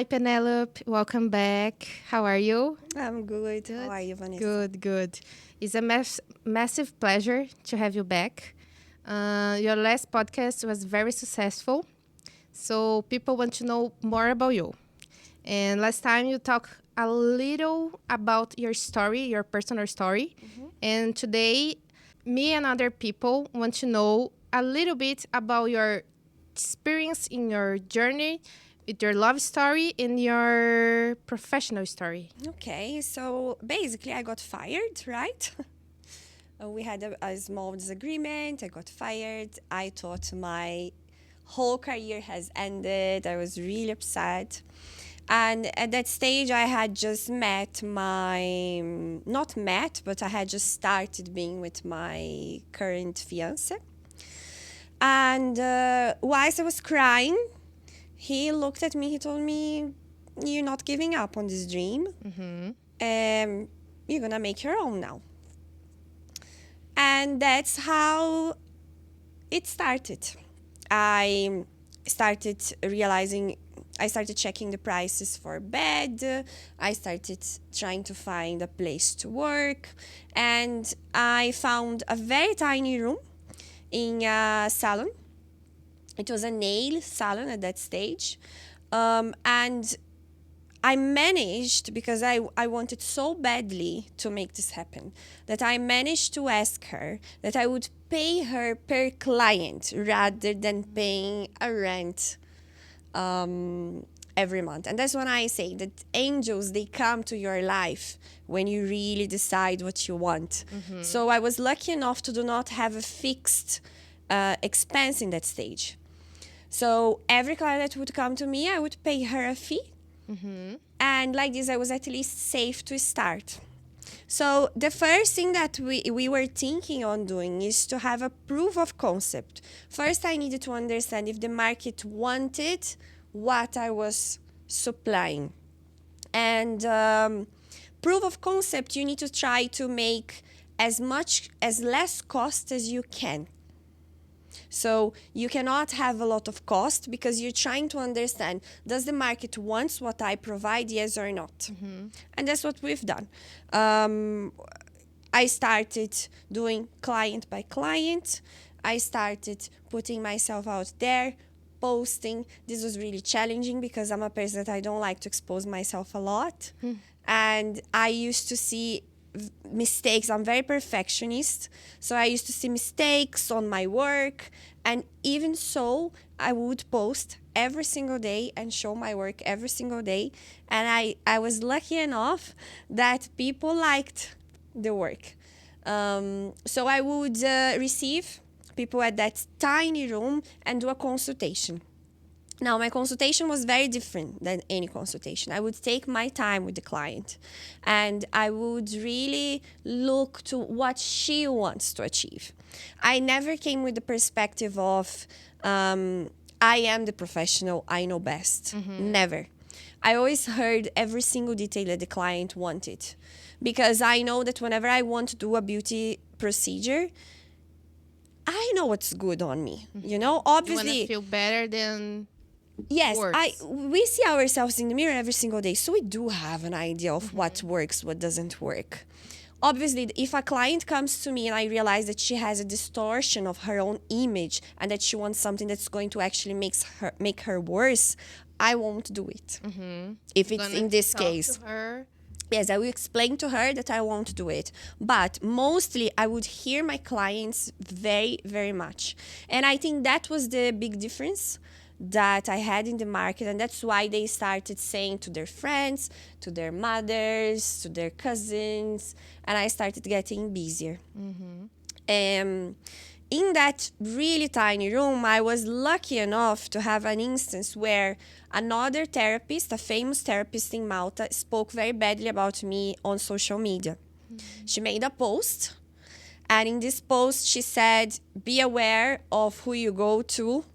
Hi, Penelope. Welcome back. How are you? I'm good. How Good. are you, Vanessa? Good. It's a massive pleasure to have you back. Your last podcast was very successful, so people want to know more about you. And last time you talked a little about your story, your personal story. And today, me and other people want to know a little bit about your experience in your journey with your love story and your professional story. Okay, so basically, I got fired, right? We had a small disagreement. I got fired. I thought my whole career has ended. I was really upset. And at that stage, I had just met my, not met, but I had just started being with my current fiance. And whilst I was crying, he looked at me, he told me, "You're not giving up on this dream. You're gonna make your own now." And that's how it started. I started realizing, I started checking the prices for bed. I started trying to find a place to work. And I found a very tiny room in a salon. It was a nail salon at that stage. And I managed, because I wanted so badly to make this happen, that I managed to ask her that I would pay her per client rather than paying a rent every month. And that's when I say that angels, they come to your life when you really decide what you want. So I was lucky enough to do not have a fixed expense in that stage. So every client that would come to me, I would pay her a fee. And like this, I was at least safe to start. So the first thing that we were thinking on doing is to have a proof of concept. First, I needed to understand if the market wanted what I was supplying. And proof of concept, you need to try to make as less cost as you can. So you cannot have a lot of cost because you're trying to understand, does the market want what I provide, yes or not? And that's what we've done. I started doing client by client. I started putting myself out there, posting. This was really challenging because I'm a person that I don't like to expose myself a lot. And I used to see mistakes. I'm very perfectionist, so I used to see mistakes on my work, and even so I would post every single day and show my work every single day. And I was lucky enough that people liked the work. So I would receive people at that tiny room and do a consultation. Now, my consultation was very different than any consultation. I would take my time with the client and I would really look to what she wants to achieve. I never came with the perspective of, I am the professional, I know best. Never. I always heard every single detail that the client wanted, because I know that whenever I want to do a beauty procedure, I know what's good on me. You know, You want to obviously, feel better than yes, works. we see ourselves in the mirror every single day, so we do have an idea of what works, what doesn't work. Obviously, if a client comes to me and I realize that she has a distortion of her own image and that she wants something that's going to actually make her worse, I won't do it. If it's Gonna in this talk case. to her. Yes, I will explain to her that I won't do it. But mostly, I would hear my clients very, very much. And I think that was the big difference that I had in the market. And that's why they started saying to their friends, to their mothers, to their cousins. And I started getting busier. In that really tiny room, I was lucky enough to have an instance where another therapist, a famous therapist in Malta, spoke very badly about me on social media. She made a post, and in this post, she said, "Be aware of who you go to,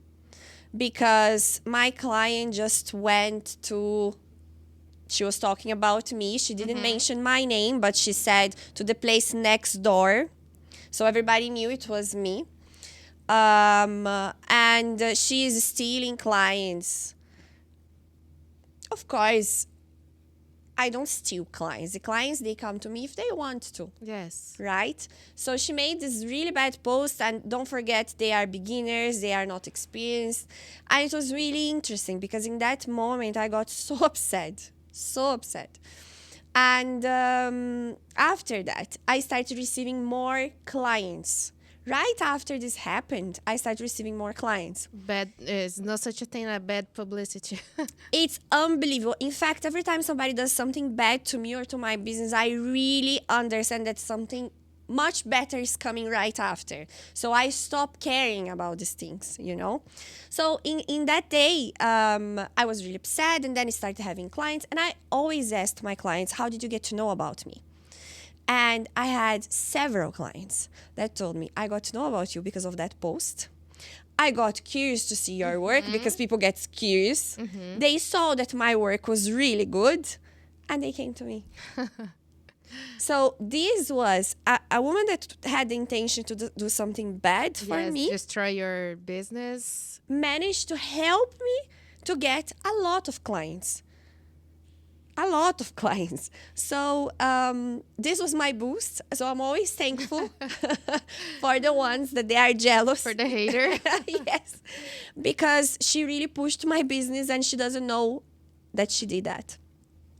because my client just went to," she was talking about me. She didn't mention my name, but she said, "to the place next door." So everybody knew it was me. And she is stealing clients Of course, I don't steal clients. The clients, they come to me if they want to. Yes. Right? So she made this really bad post, and don't forget, they are beginners, they are not experienced. And it was really interesting because in that moment, I got so upset, so upset. And after that, I started receiving more clients. Right after this happened, I started receiving more clients. Bad is no such a thing as bad publicity. It's unbelievable. In fact, every time somebody does something bad to me or to my business, I really understand that something much better is coming right after. So I stop caring about these things, you know? So in that day, I was really upset, and then I started having clients. And I always asked my clients, how did you get to know about me? And I had several clients that told me, I got to know about you because of that post. I got curious to see your work because people get curious. They saw that my work was really good, and they came to me. So this was a woman that had the intention to do something bad for Yes, me, destroy your business. managed to help me to get a lot of clients. A lot of clients. So this was my boost. So I'm always thankful for the ones that they are jealous. For the hater. Yes. Because she really pushed my business, and she doesn't know that she did that.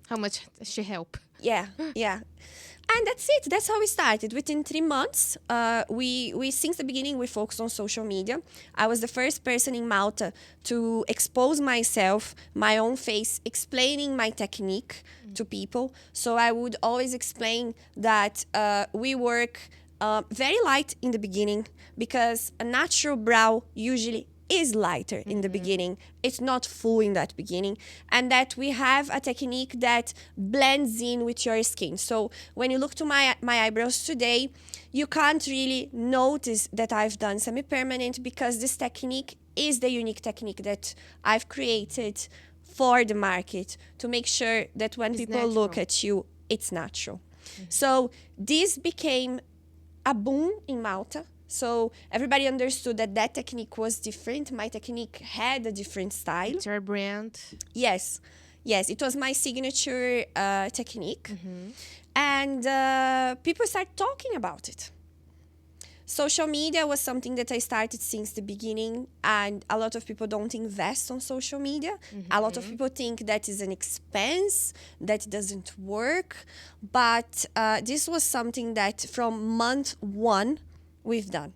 How much she help? Yeah, yeah. And that's it. That's how we started. Within 3 months, we since the beginning, we focused on social media. I was the first person in Malta to expose myself, my own face, explaining my technique to people. So I would always explain that we work very light in the beginning, because a natural brow usually is lighter in the beginning. It's not full in that beginning. And that we have a technique that blends in with your skin. So when you look to my eyebrows today, you can't really notice that I've done semi-permanent, because this technique is the unique technique that I've created for the market to make sure that when It's people look natural. at you, it's natural. So this became a boom in Malta. So everybody understood that that technique was different. My technique had a different style. It's your brand. Yes, yes, it was my signature technique. And people started talking about it. Social media was something that I started since the beginning, and a lot of people don't invest on social media. A lot of people think that is an expense, that doesn't work. But this was something that from month one, we've done.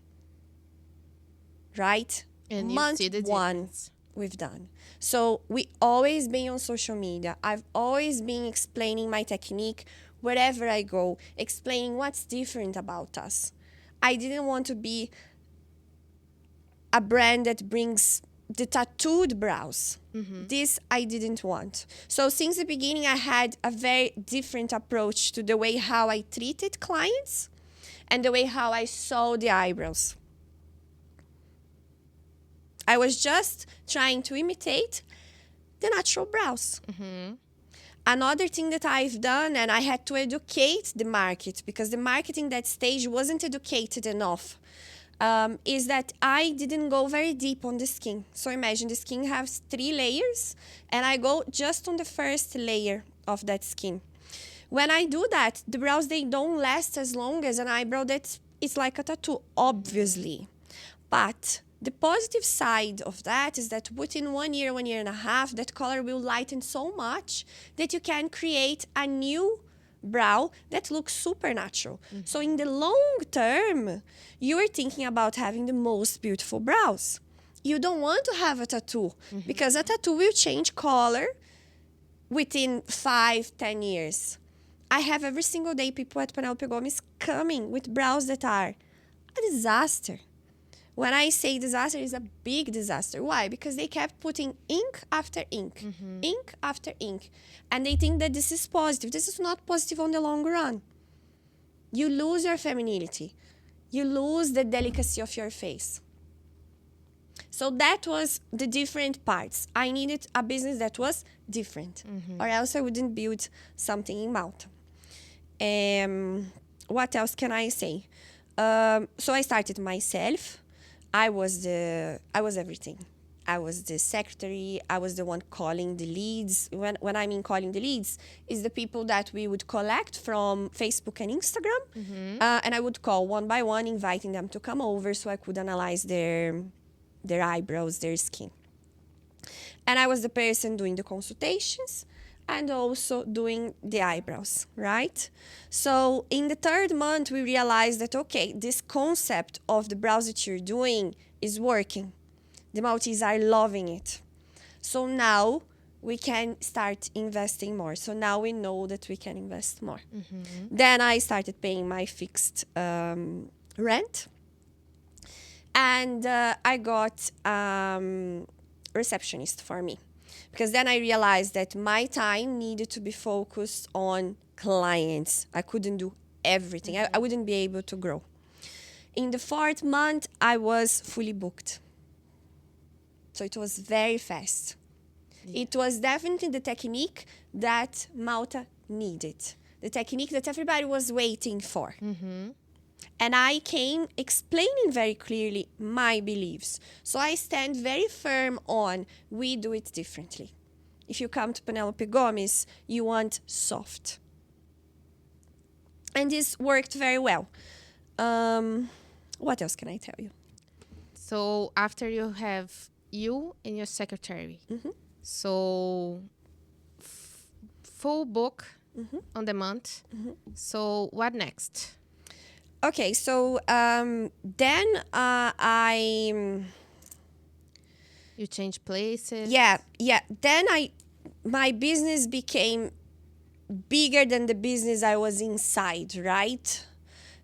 Right? And you Month see the one, difference. we've done. So we always been on social media. I've always been explaining my technique wherever I go, explaining what's different about us. I didn't want to be a brand that brings the tattooed brows. This I didn't want. So since the beginning, I had a very different approach to the way how I treated clients and the way how I saw the eyebrows. I was just trying to imitate the natural brows. Another thing that I've done, and I had to educate the market, because the market in that stage wasn't educated enough, is that I didn't go very deep on the skin. So imagine the skin has 3 layers, and I go just on the first layer of that skin. When I do that, the brows, they don't last as long as an eyebrow that is like a tattoo, obviously. But the positive side of that is that within 1 year, 1.5 years, that color will lighten so much that you can create a new brow that looks super natural. So in the long term, you are thinking about having the most beautiful brows. You don't want to have a tattoo, because a tattoo will change color within 5-10 years. I have every single day people at Penelope Gomes coming with brows that are a disaster. When I say disaster, it's a big disaster. Why? Because they kept putting ink after ink, ink after ink. And they think that this is positive. This is not positive on the long run. You lose your femininity. You lose the delicacy of your face. So that was the different parts. I needed a business that was different, or else I wouldn't build something in Malta. What else can I say? So I started myself. I was everything. I was the secretary. I was the one calling the leads. When I mean calling the leads, is the people that we would collect from Facebook and Instagram. And I would call one by one, inviting them to come over so I could analyze their eyebrows, their skin. And I was the person doing the consultations and also doing the eyebrows, right? So in the third month, we realized that, okay, this concept of the brows that you're doing is working. The Maltese are loving it. So now we can start investing more. So now we know that we can invest more. Then I started paying my fixed rent. And I got receptionist for me. Because then I realized that my time needed to be focused on clients. I couldn't do everything. I wouldn't be able to grow. In the fourth month, I was fully booked. So it was very fast. Yeah. It was definitely the technique that Malta needed. The technique that everybody was waiting for. And I came explaining very clearly my beliefs. So I stand very firm on, we do it differently. If you come to Penelope Gomes, you want soft. And this worked very well. What else can I tell you? So after you have you and your secretary, so full book on the month. So what next? Okay, so then You change places? Yeah. Then my business became bigger than the business I was inside, right?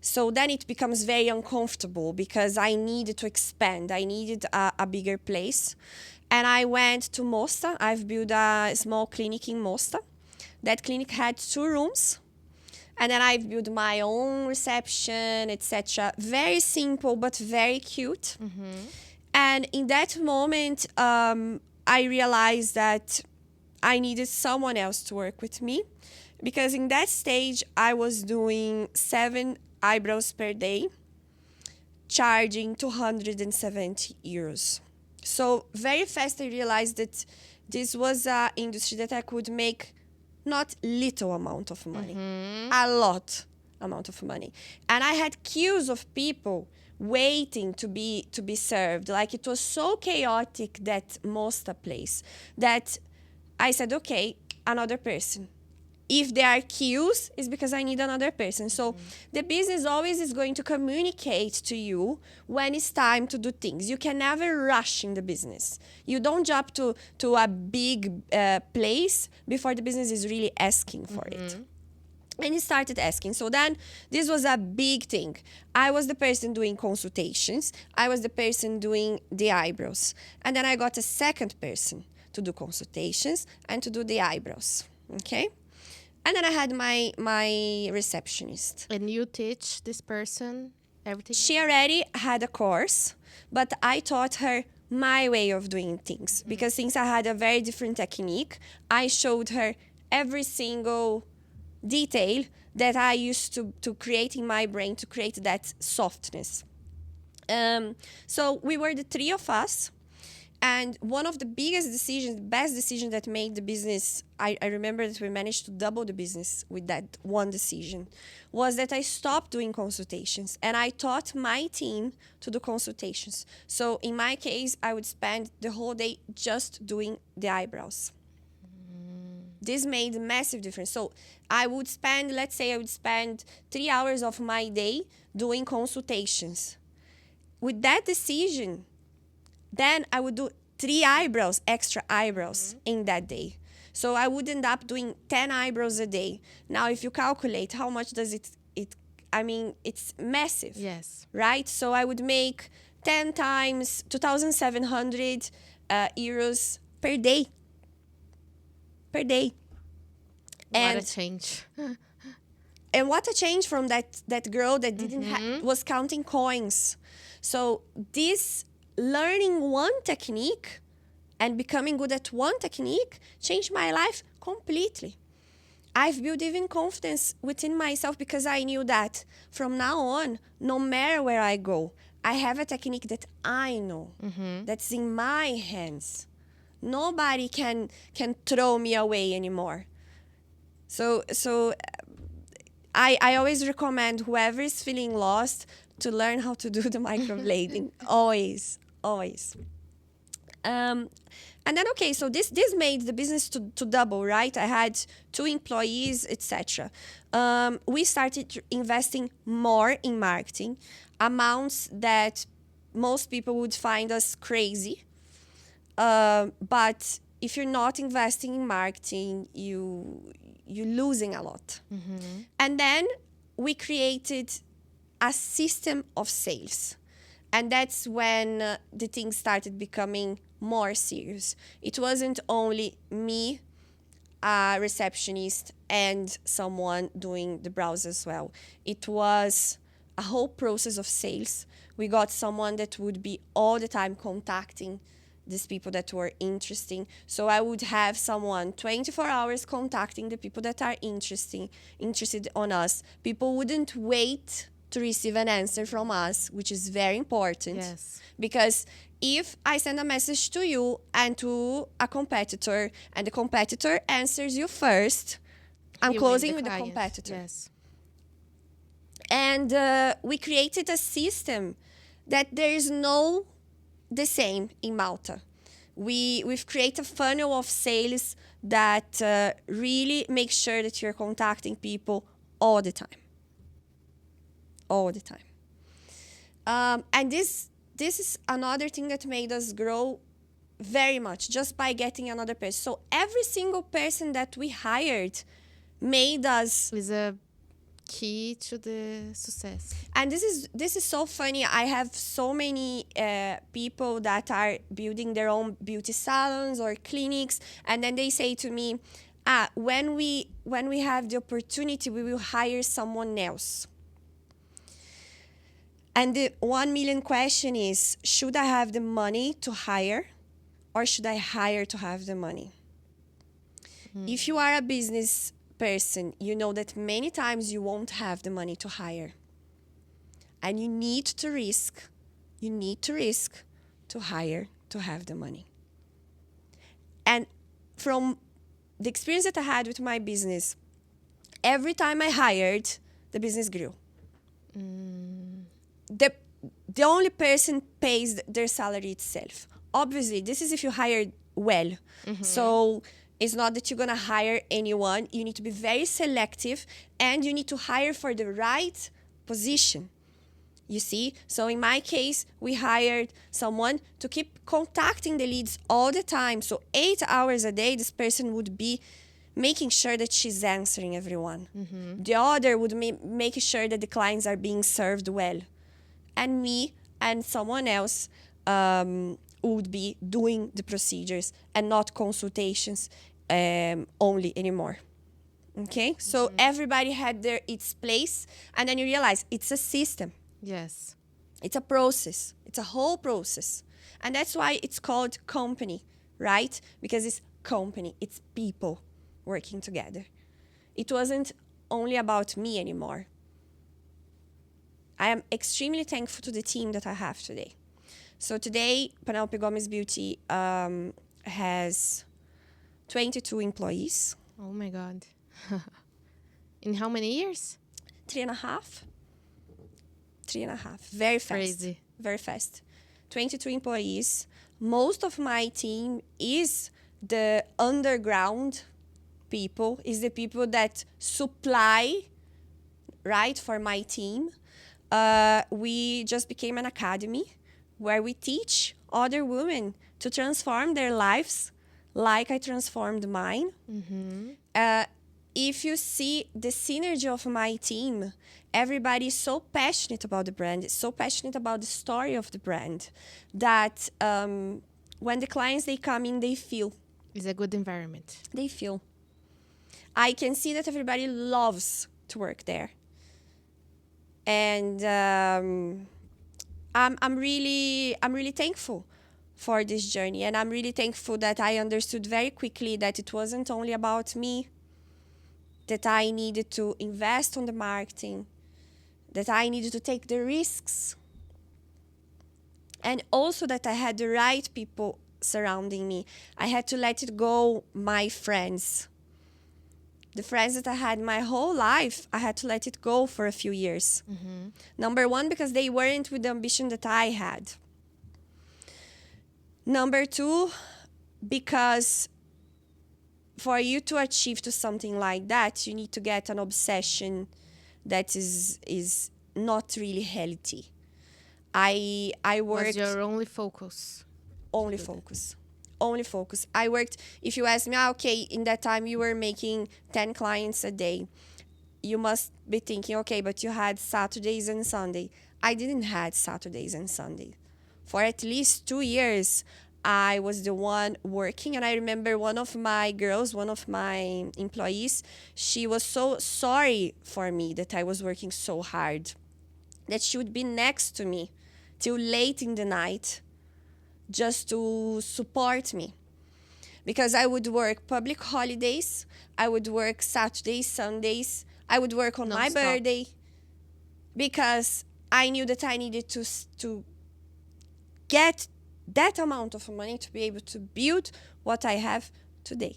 So then it becomes very uncomfortable because I needed to expand. I needed a bigger place. And I went to Mosta. I've built a small clinic in Mosta. That clinic had 2 rooms. And then I've built my own reception, etc. Very simple, but very cute. And in that moment, I realized that I needed someone else to work with me. Because in that stage, I was doing 7 eyebrows per day, charging 270 euros. So very fast, I realized that this was an industry that I could make not little amount of money, a lot amount of money. And I had queues of people waiting to be served. Like, it was so chaotic, that Mosta place, that I said, okay, another person. If there are queues, it's because I need another person. So the business always is going to communicate to you when it's time to do things. You can never rush in the business. You don't jump to a big place before the business is really asking for it. And he started asking. So then this was a big thing. I was the person doing consultations. I was the person doing the eyebrows. And then I got a second person to do consultations and to do the eyebrows. Okay? And then I had my receptionist. And you teach this person everything? She already had a course, but I taught her my way of doing things. Because since I had a very different technique, I showed her every single detail that I used to create in my brain to create that softness. So we were the 3 of us. And one of the biggest decisions, the best decision that made the business, I remember that we managed to double the business with that one decision, was that I stopped doing consultations and I taught my team to do consultations. So in my case, I would spend the whole day just doing the eyebrows. This made a massive difference. So I would spend, let's say I would spend 3 hours of my day doing consultations. With that decision, then I would do 3 eyebrows, extra eyebrows in that day. So I would end up doing 10 eyebrows a day. Now, if you calculate how much does I mean, it's massive. Yes. Right? So I would make 10 times 2,700 euros per day. Per day. What a change. And what a change from that girl that didn't was counting coins. So this learning one technique and becoming good at one technique changed my life completely. I've built even confidence within myself because I knew that from now on, no matter where I go, I have a technique that I know, that's in my hands. Nobody can throw me away anymore. So I always recommend whoever is feeling lost to learn how to do the microblading. Always, always. And then, okay, so this made the business to double, right? I had 2 employees, etc. We started investing more in marketing, amounts that most people would find us crazy. But if you're not investing in marketing, you're losing a lot. And then we created a system of sales. And that's when the things started becoming more serious. It wasn't only me, a receptionist, and someone doing the browse as well. It was a whole process of sales. We got someone that would be all the time contacting these people that were interesting. So I would have someone 24 hours contacting the people that are interested on us. People wouldn't wait to receive an answer from us, which is very important. Yes. Because if I send a message to you and to a competitor, and the competitor answers you first, I'm You win closing with the client. competitor. Yes. And we created a system that there is no the same in Malta. We've created a funnel of sales that really makes sure that you're contacting people all the time. All the time. And this is another thing that made us grow very much, just by getting another person. So every single person that we hired made us. Is a key to the success. And this is so funny. I have so many people that are building their own beauty salons or clinics, and then they say to me, when we have the opportunity, we will hire someone else. And the 1 million question is, should I have the money to hire, or should I hire to have the money? If you are a business person, you know that many times you won't have the money to hire. And you need to risk to hire to have the money. And from the experience that I had with my business, every time I hired, the business grew. The only person pays their salary itself. Obviously, this is if you hire well. So it's not that you're going to hire anyone. You need to be very selective, and you need to hire for the right position. You see? So in my case, we hired someone to keep contacting the leads all the time. So 8 hours a day, this person would be making sure that she's answering everyone. The other would make sure that the clients are being served well. And me and someone else would be doing the procedures and not consultations only anymore. Okay? So everybody had its place, and then you realize it's a system. Yes. It's a process. It's a whole process. And that's why it's called company, right? Because it's company. It's people working together. It wasn't only about me anymore. I am extremely thankful to the team that I have today. So today, Penelope Gomez Beauty has 22 employees. Oh my God. In how many years? 3.5. 3.5. Very fast. Crazy. Very fast. 22 employees. Most of my team is the underground people, is the people that supply, right, for my team. We just became an academy where we teach other women to transform their lives like I transformed mine. If you see the synergy of my team, everybody is so passionate about the brand, so passionate about the story of the brand, that when the clients, they come in, they feel. It's a good environment. They feel. I can see that everybody loves to work there. And I'm really thankful for this journey. And I'm really thankful that I understood very quickly that it wasn't only about me, that I needed to invest on the marketing, that I needed to take the risks And also that I had the right people surrounding me. I had to let it go my friends. The friends that I had my whole life, I had to let it go for a few years. Number one, because they weren't with the ambition that I had. Number two, because for you to achieve to something like that, you need to get an obsession that is not really healthy. I Was worked your only focus? only do that. focus. Only focus. I worked, if you ask me, okay, in that time you were making 10 clients a day. You must be thinking, okay, but you had Saturdays and Sunday. I didn't had Saturdays and Sunday. For at least 2 years, I was the one working. And I remember one of my girls, one of my employees, she was so sorry for me that I was working so hard, that she would be next to me till late in the night just to support me. Because I would work public holidays, I would work Saturdays, Sundays, I would work on my Non-stop. birthday, because I knew that I needed to get that amount of money to be able to build what I have today.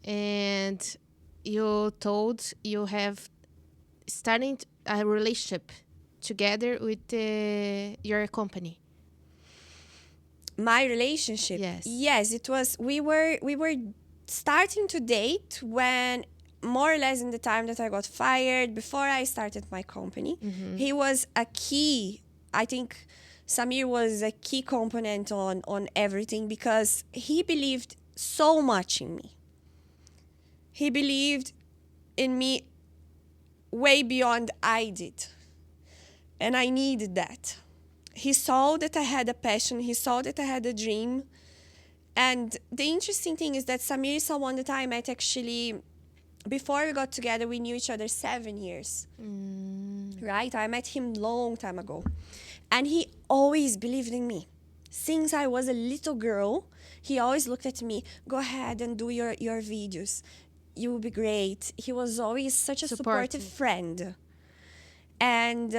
And you told you have starting a relationship together with your company. My relationship, Yes. it was, we were starting to date when, more or less in the time that I got fired, before I started my company. He was a key, I think Samir was a key component on everything, because he believed so much in me. He believed in me way beyond I did, and I needed that. He saw that I had a passion, he saw that I had a dream. And the interesting thing is that Samir is someone that I met actually, before we got together, we knew each other 7 years. Right? I met him long time ago. And he always believed in me. Since I was a little girl, he always looked at me, go ahead and do your videos. You will be great. He was always such a supportive friend. And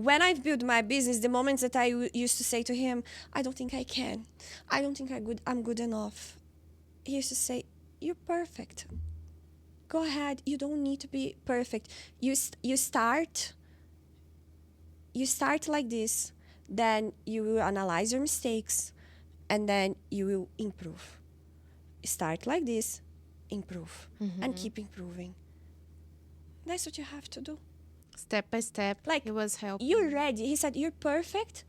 when I've built my business, the moments that I used to say to him, I don't think I can. I don't think I'm good enough. He used to say, you're perfect. Go ahead. You don't need to be perfect. You start like this, then you will analyze your mistakes, and then you will improve. Start like this, improve, and keep improving. That's what you have to do. Step by step, Like, he was helping. You're ready. He said, you're perfect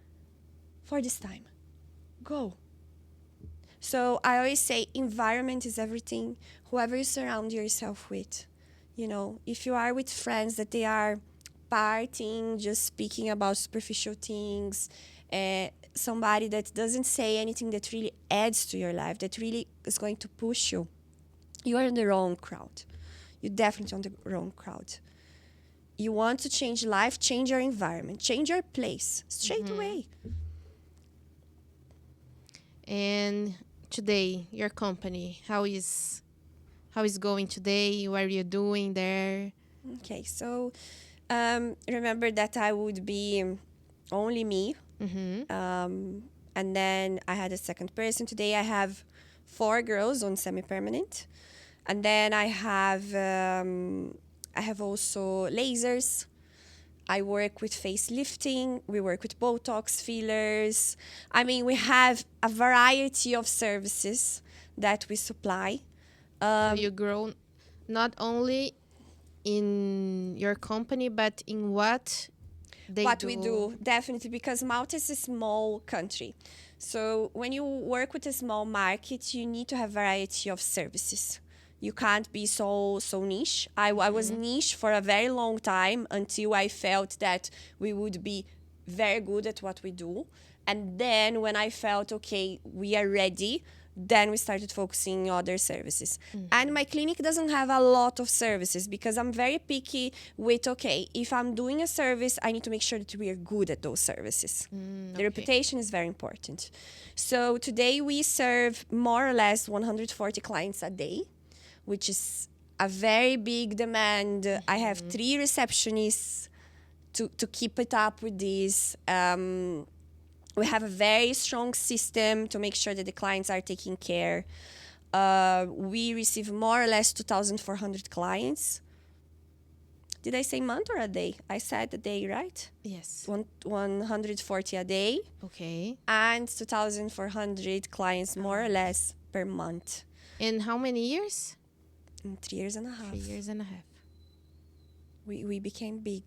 for this time. Go. So I always say environment is everything. Whoever you surround yourself with. If you are with friends that they are partying, just speaking about superficial things, somebody that doesn't say anything that really adds to your life, that really is going to push you, you are in the wrong crowd. You're definitely on the wrong crowd. You want to change life, change your environment, change your place straight away. And today, your company, how is going today? What are you doing there? Okay, so remember that I would be only me. And then I had a second person. Today I have 4 girls on semi-permanent. And then I have also lasers. I work with facelifting. We work with Botox, fillers. I mean, we have a variety of services that we supply. So you grow not only in your company, but in what we do, definitely, because Malta is a small country. So when you work with a small market, you need to have variety of services. You can't be so niche. I was niche for a very long time until I felt that we would be very good at what we do. And then when I felt, okay, we are ready, then we started focusing on other services. And my clinic doesn't have a lot of services because I'm very picky with, okay, if I'm doing a service, I need to make sure that we are good at those services. The reputation is very important. So today we serve more or less 140 clients a day, which is a very big demand. I have 3 receptionists, to keep it up with this. We have a very strong system to make sure that the clients are taken care. We receive more or less 2,400 clients. Did I say month or a day? I said a day, right? Yes. 140 a day. Okay. And 2,400 clients more or less per month. In how many years? In 3 years and a half. 3 years and a half. We became big.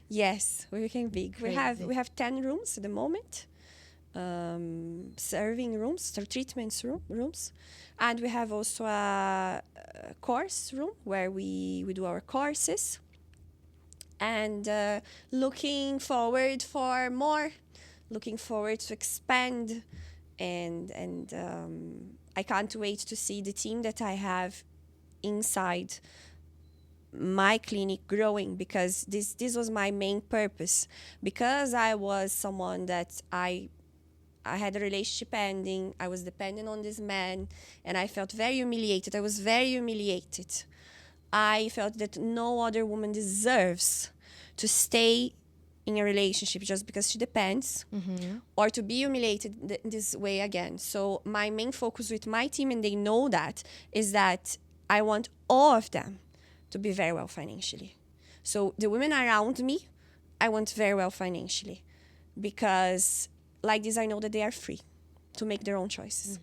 Yes, we became big. Crazy. We have 10 rooms at the moment, serving rooms, rooms, and we have also a course room where we do our courses. And looking forward for more, looking forward to expand, and I can't wait to see the team that I have inside my clinic growing, because this was my main purpose. Because I was someone that I had a relationship ending, I was dependent on this man, and I felt very humiliated. I was very humiliated. I felt that no other woman deserves to stay in a relationship just because she depends, or to be humiliated this way again. So my main focus with my team, and they know that, is that I want all of them to be very well financially. So the women around me, I want very well financially, because like this, I know that they are free to make their own choices.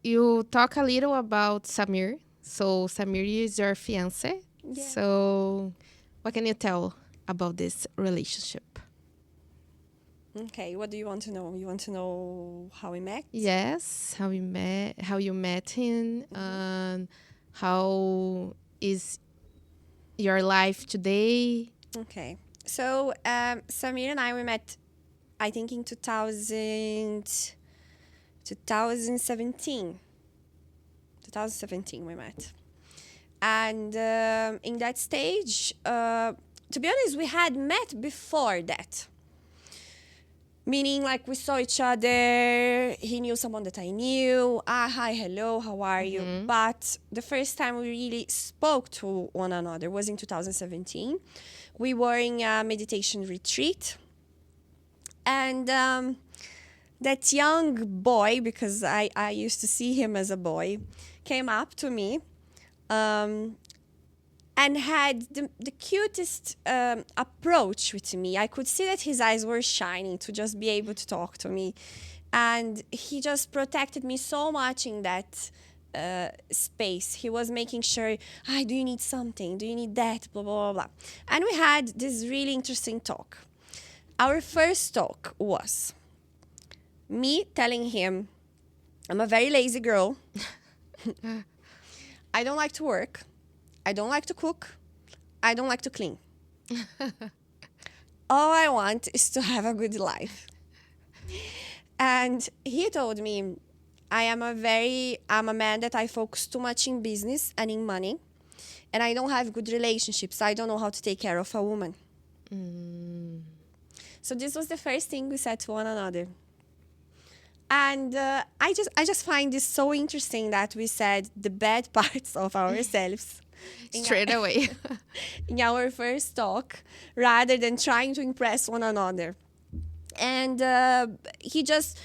You talk a little about Samir. So Samir is your fiance. Yeah. So what can you tell about this relationship? Okay, what do you want to know? You want to know how we met? Yes, how you met him, and how is your life today? Okay. So Samir and I, we met, I think, in 2017. 2017 we met. And in that stage, to be honest, we had met before that. Meaning, like, we saw each other, he knew someone that I knew. Hi, hello, how are you? But the first time we really spoke to one another was in 2017. We were in a meditation retreat. And that young boy, because I used to see him as a boy, came up to me and had the cutest approach with me. I could see that his eyes were shining to just be able to talk to me. And he just protected me so much in that space. He was making sure, do you need something? Do you need that? Blah, blah, blah, blah. And we had this really interesting talk. Our first talk was me telling him, I'm a very lazy girl. I don't like to work. I don't like to cook. I don't like to clean. All I want is to have a good life. And he told me, I'm a man that I focus too much in business and in money. And I don't have good relationships. I don't know how to take care of a woman. So this was the first thing we said to one another. And I just find this so interesting that we said the bad parts of ourselves straight away in our first talk, rather than trying to impress one another. And he just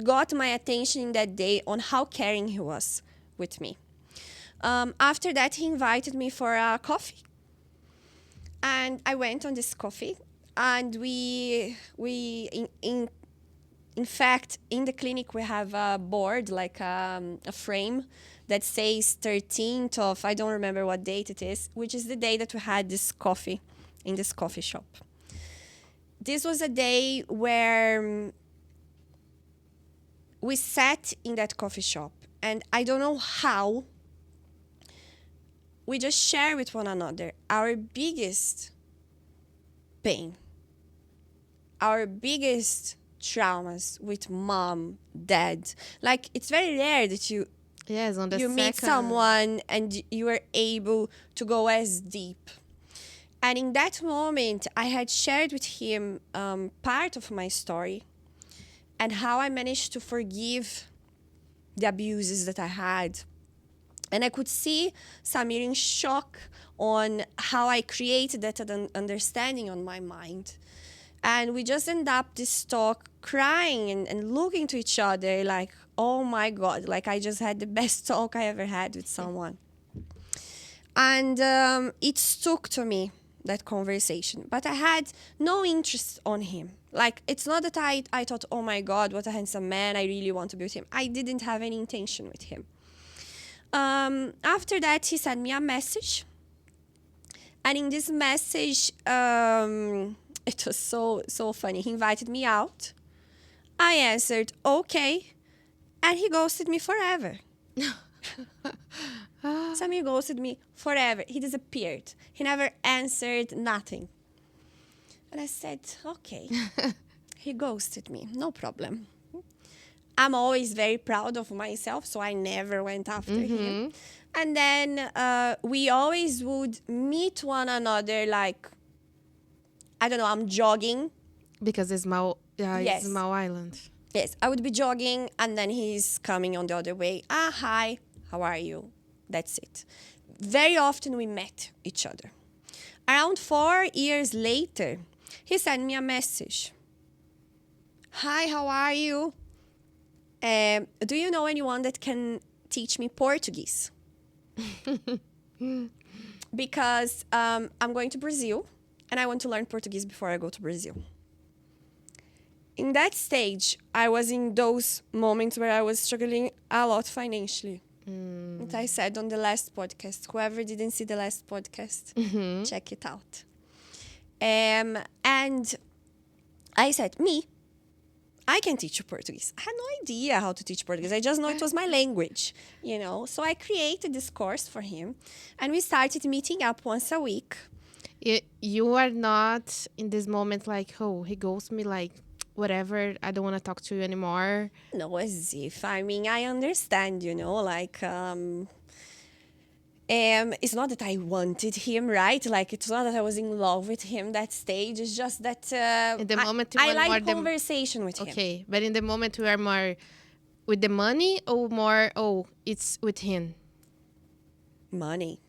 got my attention in that day on how caring he was with me. After that, he invited me for a coffee, and I went on this coffee, and we in fact, in the clinic, we have a board, like a frame that says 13th of, I don't remember what date it is, which is the day that we had this coffee in this coffee shop. This was a day where we sat in that coffee shop, and I don't know how, we just share with one another our biggest pain, our biggest traumas with mom, dad. Like, it's very rare that you meet someone and you are able to go as deep. And in that moment, I had shared with him part of my story and how I managed to forgive the abuses that I had, And I could see Samir in shock on how I created that understanding on my mind. And we just end up this talk crying and looking to each other like, oh my God, like I just had the best talk I ever had with someone. And it stuck to me, that conversation. But I had no interest on him. Like, it's not that I thought, oh my God, what a handsome man, I really want to be with him. I didn't have any intention with him. After that, he sent me a message. And in this message, it was so funny. He invited me out. I answered, okay. And he ghosted me forever. Samir ghosted me forever. He disappeared. He never answered, nothing. And I said, okay. He ghosted me. No problem. I'm always very proud of myself, so I never went after him. And then we always would meet one another, like, I don't know, I'm jogging. Because it's small, Yes. it's small island. Yes, I would be jogging, and then he's coming on the other way. Hi, how are you? That's it. Very often we met each other. Around 4 years later, he sent me a message. Hi, how are you? Do you know anyone that can teach me Portuguese? Because I'm going to Brazil, and I want to learn Portuguese before I go to Brazil. In that stage, I was in those moments where I was struggling a lot financially. As I said on the last podcast, whoever didn't see the last podcast, check it out. And I said, I can teach you Portuguese. I had no idea how to teach Portuguese. I just know it was my language, you know. So I created this course for him, and we started meeting up once a week. You are not in this moment like, oh, he ghosted me, like, whatever, I don't want to talk to you anymore. No, as if. I mean, I understand, you know, like, it's not that I wanted him, right? Like, it's not that I was in love with him that stage. It's just that In the moment you I want more like the- conversation with him. Okay, but in the moment we are more with the money or more, it's with him? Money.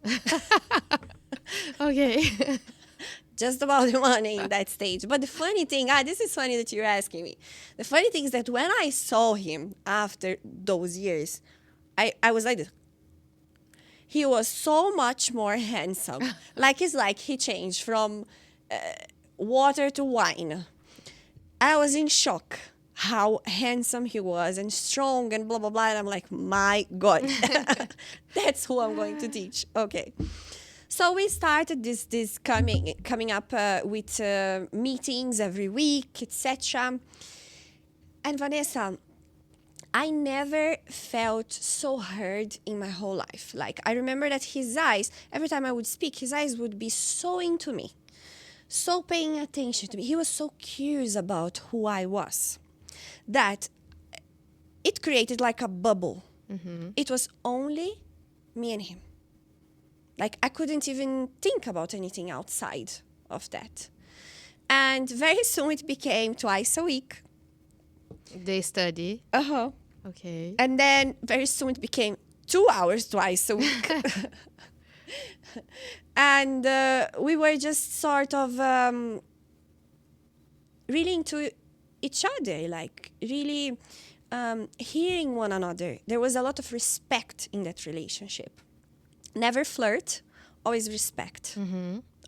Okay. Just about the money in that stage. But the funny thing, this is funny that you're asking me. The funny thing is that when I saw him after those years, I was like this. He was so much more handsome. It's like he changed from water to wine. I was in shock how handsome he was and strong and blah, blah, blah. And I'm like, my God, that's who I'm going to teach. Okay. So we started this coming up with meetings every week, etc. And Vanessa, I never felt so heard in my whole life. Like, I remember that his eyes, every time I would speak, his eyes would be so into me, so paying attention to me. He was so curious about who I was that it created like a bubble. It was only me and him. Like, I couldn't even think about anything outside of that. And very soon it became twice a week. They study. Uh-huh. Okay. And then very soon it became 2 hours twice a week. And we were just sort of really into each other, like really hearing one another. There was a lot of respect in that relationship. Never flirt, always respect,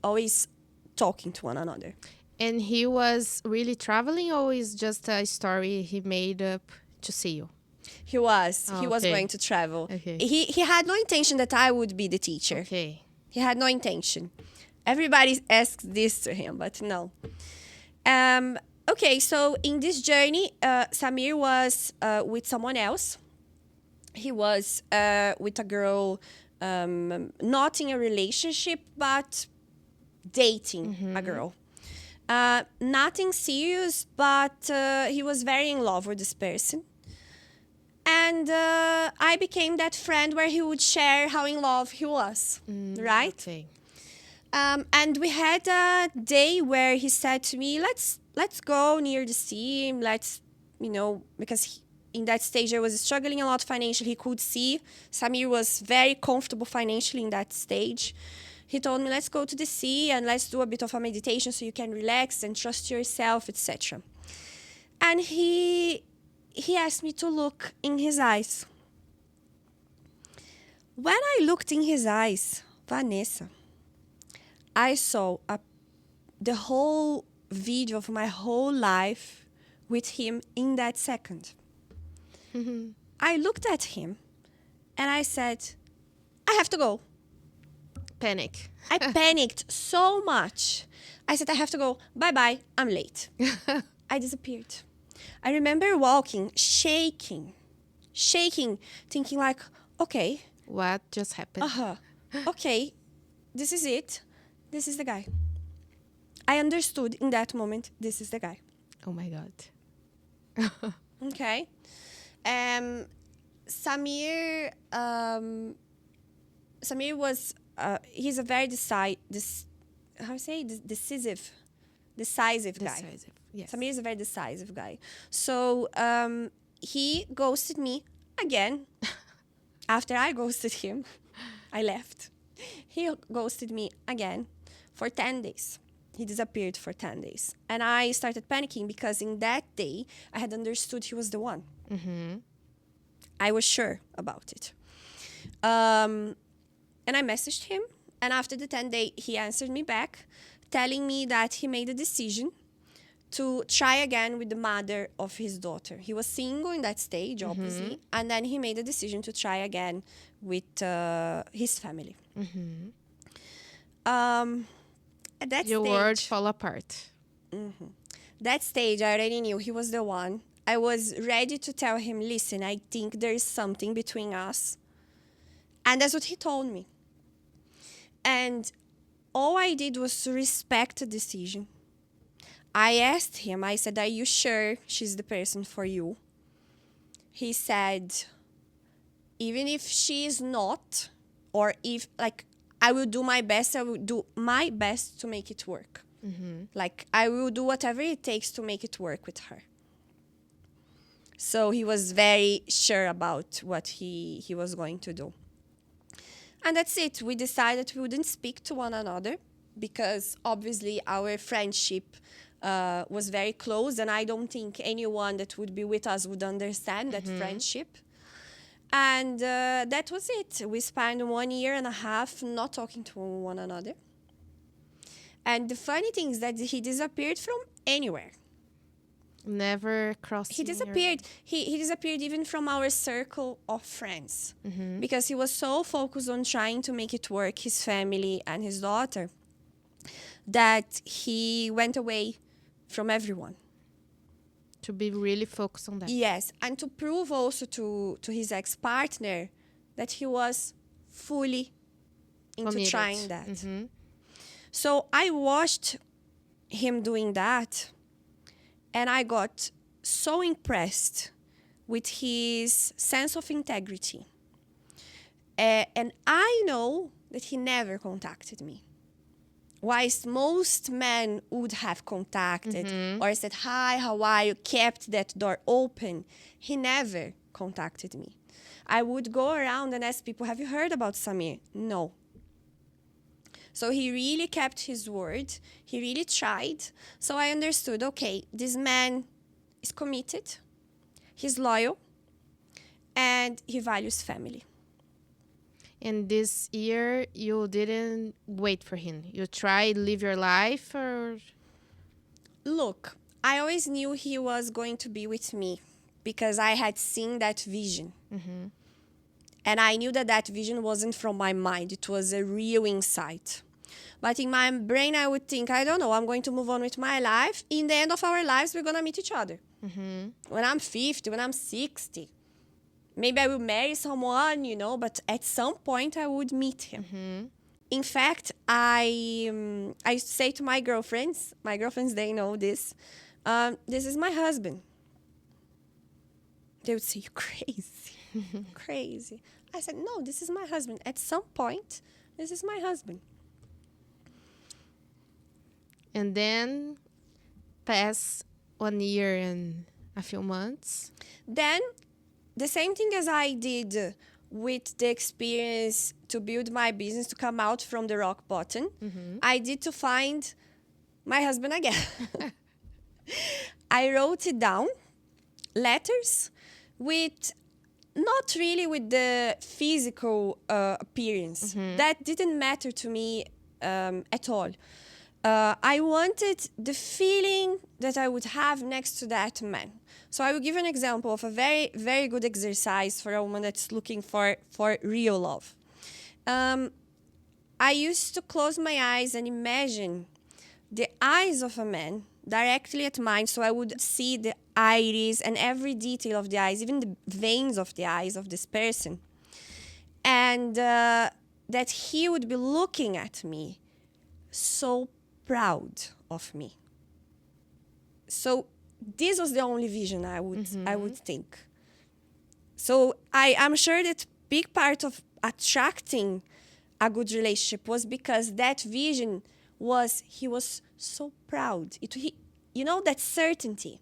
always talking to one another. And he was really traveling, or is just a story he made up to see you? He was okay. going to travel. Okay. He had no intention that I would be the teacher. Okay. He had no intention. Everybody asks this to him, but no. Okay, so in this journey, Samir was with someone else. He was with a girl, not in a relationship, but dating a girl. Nothing serious, but he was very in love with this person. And I became that friend where he would share how in love he was, right? Okay. And we had a day where he said to me, let's go near the sea. Let's, because in that stage, I was struggling a lot financially. He could see Samir was very comfortable financially in that stage. He told me, let's go to the sea and let's do a bit of a meditation so you can relax and trust yourself, etc. And he asked me to look in his eyes. When I looked in his eyes, Vanessa, I saw the whole video of my whole life with him in that second. I looked at him and I said, I have to go. Panic. I panicked so much. I said, I have to go. Bye-bye. I'm late. I disappeared. I remember walking, shaking, thinking like, okay. What just happened? Okay, this is it. This is the guy. I understood in that moment, this is the guy. Oh my God. Okay. Samir was, he's a very decisive guy. Decisive. Yes. Samir is a very decisive guy. So he ghosted me again. After I ghosted him, I left. He ghosted me again for 10 days. He disappeared for 10 days. And I started panicking because in that day, I had understood he was the one. I was sure about it. And I messaged him. And after the 10th day, he answered me back, telling me that he made a decision to try again with the mother of his daughter. He was single in that stage, obviously. And then he made a decision to try again with his family. At that Your stage, world fall apart. That stage, I already knew he was the one. I was ready to tell him, listen, I think there is something between us. And that's what he told me. And all I did was to respect the decision. I asked him, I said, are you sure she's the person for you? He said, even if she is not, or if, like, I will do my best, I will do my best to make it work. Like, I will do whatever it takes to make it work with her. So he was very sure about what he was going to do. And that's it. We decided we wouldn't speak to one another because obviously our friendship was very close, and I don't think anyone that would be with us would understand that friendship. And that was it. We spent 1 year and a half not talking to one another. And the funny thing is that he disappeared from anywhere. Never crossed. He disappeared. He disappeared even from our circle of friends because he was so focused on trying to make it work, his family and his daughter, that he went away from everyone. To be really focused on that. Yes, and to prove also to his ex-partner that he was fully into Committed. trying that. So I watched him doing that, and I got so impressed with his sense of integrity. And I know that he never contacted me. Whilst most men would have contacted or said, hi, how are you, kept that door open, he never contacted me. I would go around and ask people, have you heard about Samir? No. So he really kept his word. He really tried. So I understood, okay, this man is committed, he's loyal, and he values family. And this year, you didn't wait for him. You tried live your life, or? Look, I always knew he was going to be with me because I had seen that vision. And I knew that that vision wasn't from my mind. It was a real insight. But in my brain, I would think, I don't know, I'm going to move on with my life. In the end of our lives, we're going to meet each other. When I'm 50, when I'm 60. Maybe I will marry someone, you know, but at some point I would meet him. In fact, I say to my girlfriends, they know this, this is my husband. They would say, you're crazy, crazy. I said, no, this is my husband. At some point, this is my husband. And then pass 1 year and a few months. Then, the same thing as I did with the experience to build my business, to come out from the rock bottom, I did to find my husband again. I wrote it down, letters, with not really with the physical appearance. That didn't matter to me at all. I wanted the feeling that I would have next to that man. So I will give an example of a very, very good exercise for a woman that's looking for real love. I used to close my eyes and imagine the eyes of a man directly at mine, so I would see the iris and every detail of the eyes, even the veins of the eyes of this person. And that he would be looking at me so proud of me. So this was the only vision I would think. So I'm sure that big part of attracting a good relationship was because that vision was, he was so proud. That certainty.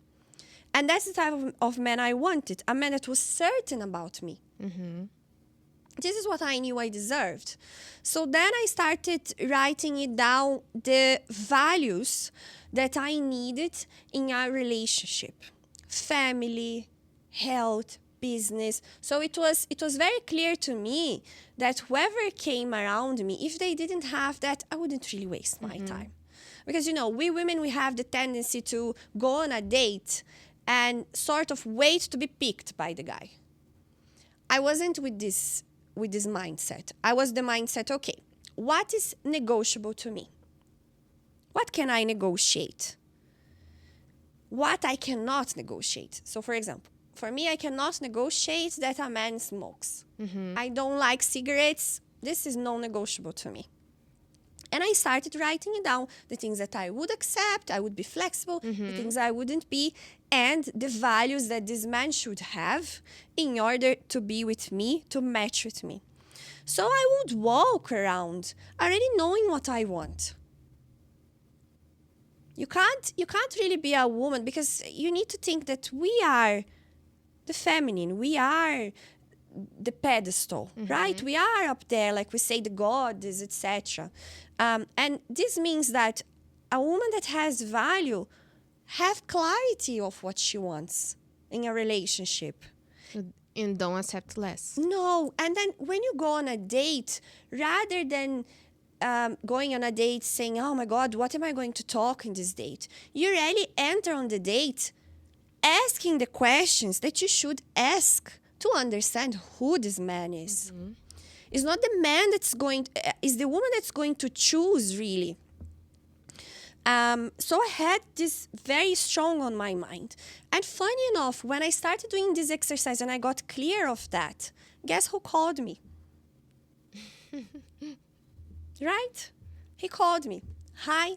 And that's the type of man I wanted, a man that was certain about me. This is what I knew I deserved. So then I started writing it down, the values that I needed in a relationship. Family, health, business. So it was very clear to me that whoever came around me, if they didn't have that, I wouldn't really waste my time. Because, we women, we have the tendency to go on a date and sort of wait to be picked by the guy. I wasn't with this mindset. I was the mindset, okay, what is negotiable to me? What can I negotiate? What I cannot negotiate. So, for example, for me, I cannot negotiate that a man smokes. I don't like cigarettes. This is non-negotiable to me. And I started writing it down, the things that I would accept, I would be flexible, the things I wouldn't be, and the values that this man should have in order to be with me, to match with me. So I would walk around already knowing what I want. You can't really be a woman, because you need to think that we are the feminine, we are the pedestal, right? We are up there, like we say, the goddess, etc. And this means that a woman that has value have clarity of what she wants in a relationship. And don't accept less. No, and then when you go on a date, rather than going on a date saying, oh my God, what am I going to talk in this date? You really enter on the date asking the questions that you should ask to understand who this man is. It's not the man that's it's the woman that's going to choose, really. So I had this very strong on my mind. And funny enough, when I started doing this exercise and I got clear of that, guess who called me? Right? He called me. Hi,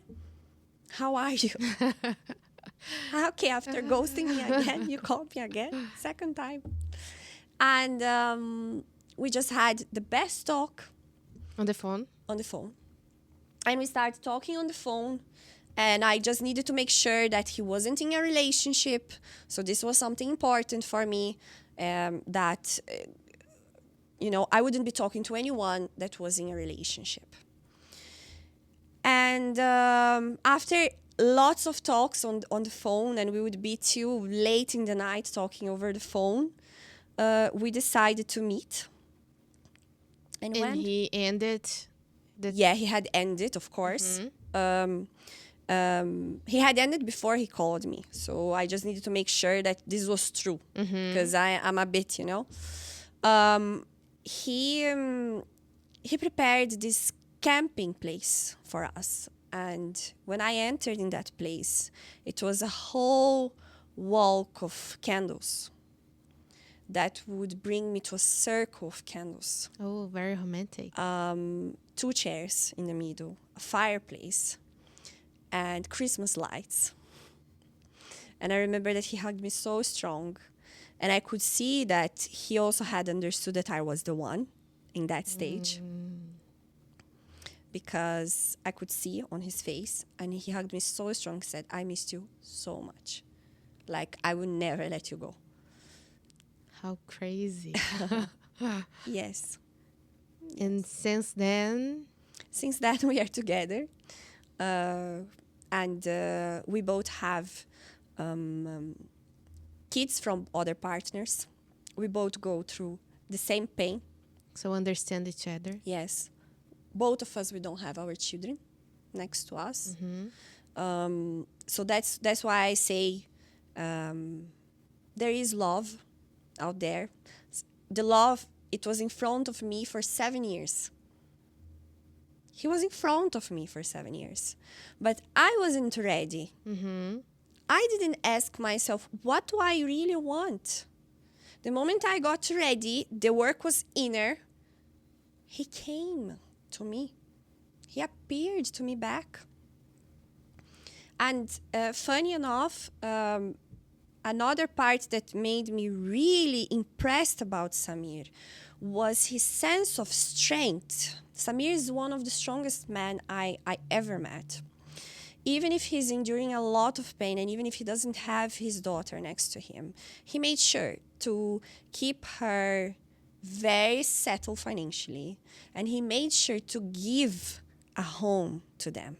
how are you? Okay, after ghosting me again, you called me again, second time. And we just had the best talk. On the phone? On the phone. And we started talking on the phone. And I just needed to make sure that he wasn't in a relationship. So this was something important for me, that, I wouldn't be talking to anyone that was in a relationship. And after lots of talks on the phone, and we would be till late in the night talking over the phone, we decided to meet. And when he ended? Yeah, he had ended, of course. He had ended before he called me. So I just needed to make sure that this was true. Because I'm a bit, He prepared this camping place for us. And when I entered in that place, it was a whole walk of candles that would bring me to a circle of candles. Oh, very romantic. 2 chairs in the middle, a fireplace, and Christmas lights. And I remember that he hugged me so strong. And I could see that he also had understood that I was the one in that stage. Because I could see on his face, and he hugged me so strong, said, I missed you so much. Like, I will never let you go. How crazy. Yes. And since then, Since then, we are together. And we both have kids from other partners. We both go through the same pain. so understand each other. Yes. Both of us, we don't have our children next to us. So that's why I say there is love out there. The love, it was in front of me for 7 years. He was in front of me for 7 years. But I wasn't ready. I didn't ask myself, what do I really want? The moment I got ready, the work was inner. He came to me. He appeared to me back. And funny enough, another part that made me really impressed about Samir was his sense of strength. Samir is one of the strongest men I ever met. Even if he's enduring a lot of pain and even if he doesn't have his daughter next to him, he made sure to keep her very settled financially, and he made sure to give a home to them.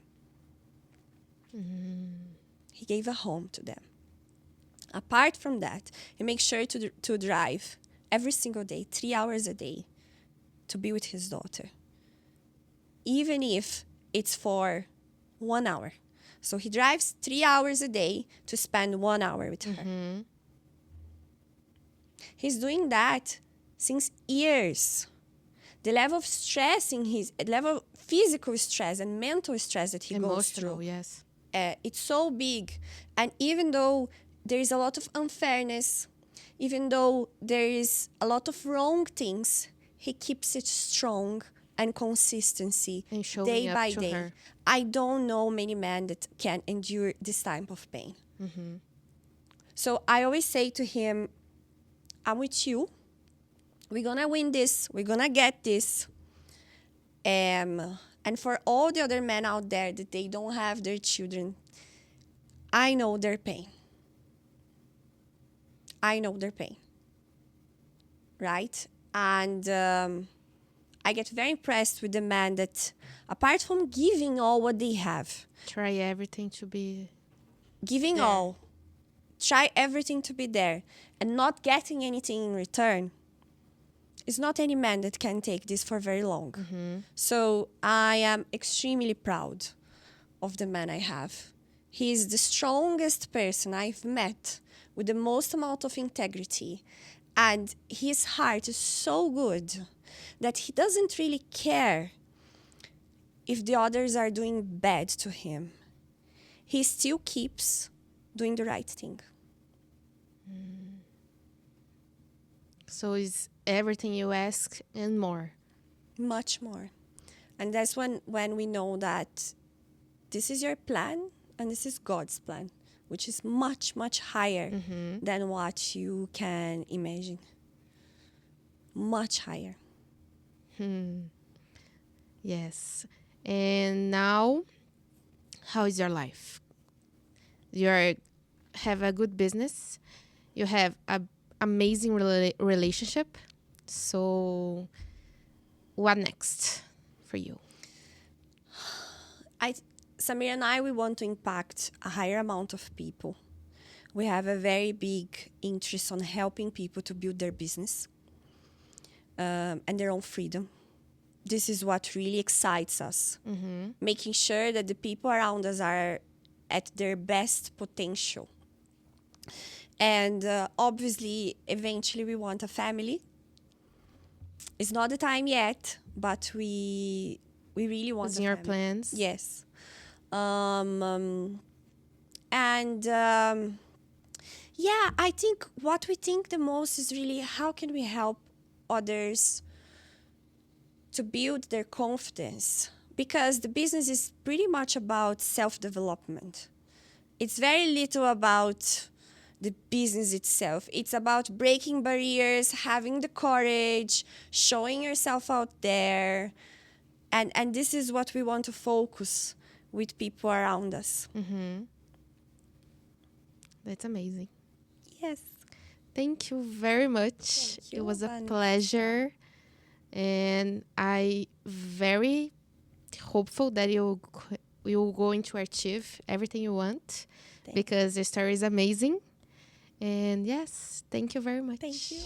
He gave a home to them. Apart from that, he makes sure to drive every single day, 3 hours a day, to be with his daughter. Even if it's for 1 hour. So he drives 3 hours a day to spend 1 hour with her. He's doing that since years. The level of stress level of physical stress and mental stress that he goes through. Emotional, yes. It's so big. And even though there is a lot of unfairness, even though there is a lot of wrong things, he keeps it strong and consistency And showing day up by to day. her. I don't know many men that can endure this type of pain. So I always say to him, I'm with you. We're going to win this. We're going to get this. And for all the other men out there that they don't have their children, I know their pain. I know their pain. Right? And I get very impressed with the men that, apart from giving all what they have, Try everything to be giving there. all, try everything to be there, and not getting anything in return, it's not any man that can take this for very long. So I am extremely proud of the man I have. He is the strongest person I've met with the most amount of integrity. And his heart is so good that he doesn't really care if the others are doing bad to him. He still keeps doing the right thing. So it's everything you ask and more. Much more. And that's when we know that this is your plan and this is God's plan, which is much, much higher than what you can imagine. Much higher. Yes. And now, how is your life? You have a good business. You have an amazing relationship. So, what next for you? Samir and I, we want to impact a higher amount of people. We have a very big interest on helping people to build their business and their own freedom. This is what really excites us. Making sure that the people around us are at their best potential. And obviously, eventually, we want a family. It's not the time yet, but we really want What's a in your family. plans? Yes. Yeah, I think what we think the most is really how can we help others to build their confidence? Because the business is pretty much about self-development. It's very little about the business itself. It's about breaking barriers, having the courage, showing yourself out there. And this is what we want to focus with people around us. That's amazing. Yes. Thank you very much. Thank you, It was a Vanessa. pleasure. And I very hopeful that you're going to achieve everything you want Thank because the story is amazing. And yes, thank you very much. Thank you.